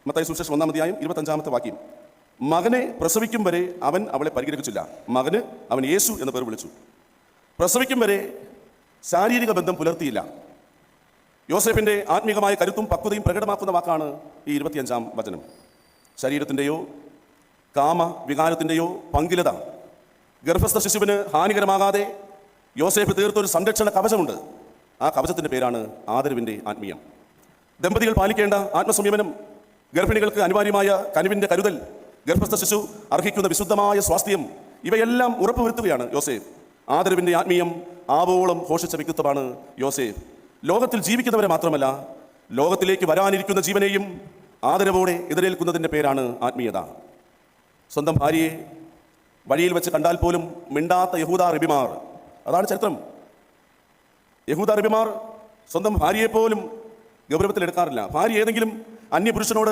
മത്തായി സുവിശേഷം 1-ാം അധ്യായം 25-ാമത്തെ വാക്യം. മകനെ പ്രസവിക്കും വരെ അവൻ അവളെ പരിഗ്രഹിച്ചില്ല, മകന് അവൻ യേശു എന്ന് പേർ വിളിച്ചു. പ്രസവിക്കും വരെ ശാരീരിക ബന്ധം പുലർത്തിയില്ല. യോസേഫിൻ്റെ ആത്മീകമായ കരുത്തും പക്വതയും പ്രകടമാക്കുന്ന വാക്കാണ് ഈ 25-ാം വചനം. ശരീരത്തിൻ്റെയോ കാമ വികാരത്തിൻ്റെയോ പങ്കിലത ഗർഭസ്ഥ ശിശുവിന് ഹാനികരമാകാതെ യോസേഫ് തീർത്തൊരു സംരക്ഷണ കവചമുണ്ട്. ആ കവചത്തിൻ്റെ പേരാണ് ആദരവിൻ്റെ ആത്മീയം. ദമ്പതികൾ പാലിക്കേണ്ട ആത്മസംയമനം, ഗർഭിണികൾക്ക് അനിവാര്യമായ കനിവിൻ്റെ കരുതൽ, ഗർഭസ്ഥ ശിശു അർഹിക്കുന്ന വിശുദ്ധമായ സ്വാസ്ഥ്യം, ഇവയെല്ലാം ഉറപ്പുവരുത്തുകയാണ് യോസേഫ്. ആദരവിൻ്റെ ആത്മീയം ആവോളം ഘോഷിച്ച വ്യക്തിത്വമാണ് യോസേഫ്. ലോകത്തിൽ ജീവിക്കുന്നവരെ മാത്രമല്ല, ലോകത്തിലേക്ക് വരാനിരിക്കുന്ന ജീവനെയും ആദരവോടെ എതിരേൽക്കുന്നതിൻ്റെ പേരാണ് ആത്മീയത. സ്വന്തം ഭാര്യയെ വഴിയിൽ വെച്ച് കണ്ടാൽ പോലും മിണ്ടാത്ത യഹൂദ റബിമാർ, അതാണ് ചരിത്രം. യഹൂദ റബിമാർ സ്വന്തം ഭാര്യയെപ്പോലും ഗൗരവത്തിലെടുക്കാറില്ല. ഭാര്യ ഏതെങ്കിലും അന്യപുരുഷനോട്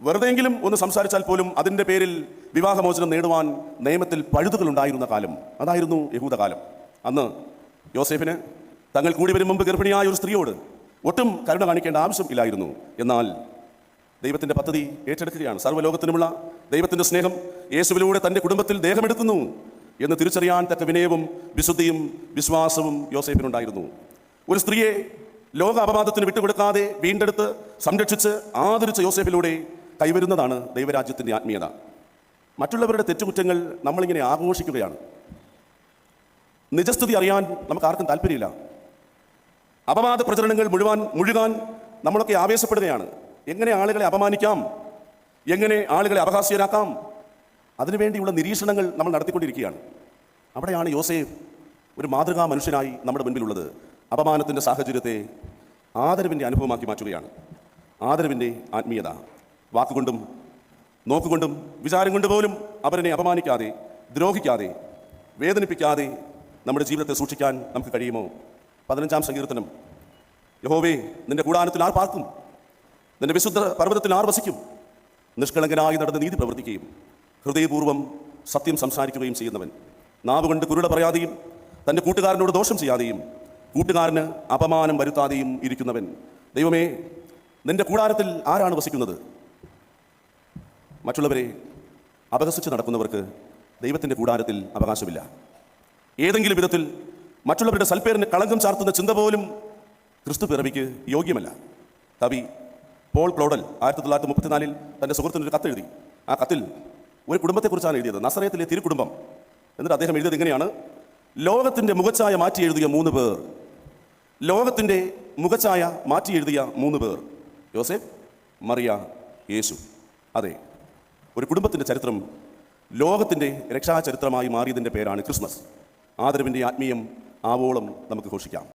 വെറുതെയെങ്കിലും ഒന്ന് സംസാരിച്ചാൽ പോലും അതിൻ്റെ പേരിൽ വിവാഹമോചനം നേടുവാൻ നിയമത്തിൽ പഴുതുകളുണ്ടായിരുന്ന കാലം, അതായിരുന്നു യഹൂദകാലം. അന്ന് യോസേഫിന് തങ്ങൾ കൂടി വരും മുമ്പ് ഗർഭിണിയായ ഒരു സ്ത്രീയോട് ഒട്ടും കരുണ കാണിക്കേണ്ട ആവശ്യം ഇല്ലായിരുന്നു. എന്നാൽ ദൈവത്തിൻ്റെ പദ്ധതി ഏറ്റെടുക്കുകയാണ്. സർവ്വലോകത്തിനുമുള്ള ദൈവത്തിൻ്റെ സ്നേഹം യേശുവിലൂടെ തൻ്റെ കുടുംബത്തിൽ ദേഹമെടുക്കുന്നു എന്ന് തിരിച്ചറിയാൻ തക്ക വിനയവും വിശുദ്ധിയും വിശ്വാസവും യോസേഫിനുണ്ടായിരുന്നു. ഒരു സ്ത്രീയെ ലോക അപവാദത്തിന് വിട്ടുകൊടുക്കാതെ വീണ്ടെടുത്ത് സംരക്ഷിച്ച് ആദരിച്ച യോസേഫിലൂടെ കൈവരുന്നതാണ് ദൈവരാജ്യത്തിൻ്റെ ആത്മീയത. മറ്റുള്ളവരുടെ തെറ്റുകുറ്റങ്ങൾ നമ്മളിങ്ങനെ ആഘോഷിക്കുകയാണ്. നിജസ്ഥിതി അറിയാൻ നമുക്ക് ആർക്കും താല്പര്യമില്ല. അപവാദ പ്രചരണങ്ങൾ മുഴുകാൻ നമ്മളൊക്കെ ആവേശപ്പെടുകയാണ്. എങ്ങനെ ആളുകളെ അപമാനിക്കാം, എങ്ങനെ ആളുകളെ അപഹാസ്യരാക്കാം, അതിനുവേണ്ടിയുള്ള നിരീക്ഷണങ്ങൾ നമ്മൾ നടത്തിക്കൊണ്ടിരിക്കുകയാണ്. അവിടെയാണ് യോസേഫ് ഒരു മാതൃകാ മനുഷ്യനായി നമ്മുടെ മുൻപിലുള്ളത്. അപമാനത്തിൻ്റെ സാഹചര്യത്തെ ആദരവിൻ്റെ അനുഭവമാക്കി മാറ്റുകയാണ്. ആദരവിൻ്റെ ആത്മീയത വാക്കുകൊണ്ടും നോക്കുകൊണ്ടും വിചാരം കൊണ്ട് പോലും അവരെ അപമാനിക്കാതെ, ദ്രോഹിക്കാതെ, വേദനിപ്പിക്കാതെ നമ്മുടെ ജീവിതത്തെ സൂക്ഷിക്കാൻ നമുക്ക് കഴിയുമോ? 15-ാം സങ്കീർത്തനം. യഹോവേ, നിന്റെ കൂടാരത്തിൽ ആർ പാർക്കും? നിന്റെ വിശുദ്ധ പർവ്വതത്തിൽ ആർ വസിക്കും? നിഷ്കളങ്കനായി നടന്ന് നീതി പ്രവർത്തിക്കുകയും ഹൃദയപൂർവ്വം സത്യം സംസാരിക്കുകയും ചെയ്യുന്നവൻ, നാവ് കൊണ്ട് കുരുട പറയാതെയും തൻ്റെ കൂട്ടുകാരനോട് ദോഷം ചെയ്യാതെയും കൂട്ടുകാരന് അപമാനം വരുത്താതെയും ഇരിക്കുന്നവൻ. ദൈവമേ, നിന്റെ കൂടാരത്തിൽ ആരാണ് വസിക്കുന്നത്? മറ്റുള്ളവരെ അപഹസിച്ച് നടക്കുന്നവർക്ക് ദൈവത്തിൻ്റെ കൂടാരത്തിൽ അവകാശമില്ല. ഏതെങ്കിലും വിധത്തിൽ മറ്റുള്ളവരുടെ സൽപ്പേരിന് കളങ്കം ചാർത്തുന്ന ചിന്ത പോലും ക്രിസ്തു പിറവിക്ക് യോഗ്യമല്ല. കവി പോൾ ക്ലോഡൽ 1934 തൻ്റെ സുഹൃത്തിനൊരു കത്തെഴുതി. ആ കത്തിൽ ഒരു കുടുംബത്തെക്കുറിച്ചാണ് എഴുതിയത്, നസറേത്തിലെ തിരുക്കുടുംബം. എന്നിട്ട് അദ്ദേഹം എഴുതിയത് ഇങ്ങനെയാണ്: ലോകത്തിൻ്റെ മുഖച്ഛായ മാറ്റി എഴുതിയ 3 പേർ. ലോകത്തിൻ്റെ മുഖച്ഛായ മാറ്റി എഴുതിയ 3 പേർ: യോസേഫ്, മറിയ, യേശു. അതെ, ഒരു കുടുംബത്തിൻ്റെ ചരിത്രം ലോകത്തിൻ്റെ രക്ഷാചരിത്രമായി മാറിയതിൻ്റെ പേരാണ് ക്രിസ്മസ്. ആദരവിൻ്റെ ആത്മീയം ആവോളം നമുക്ക് ഘോഷിക്കാം.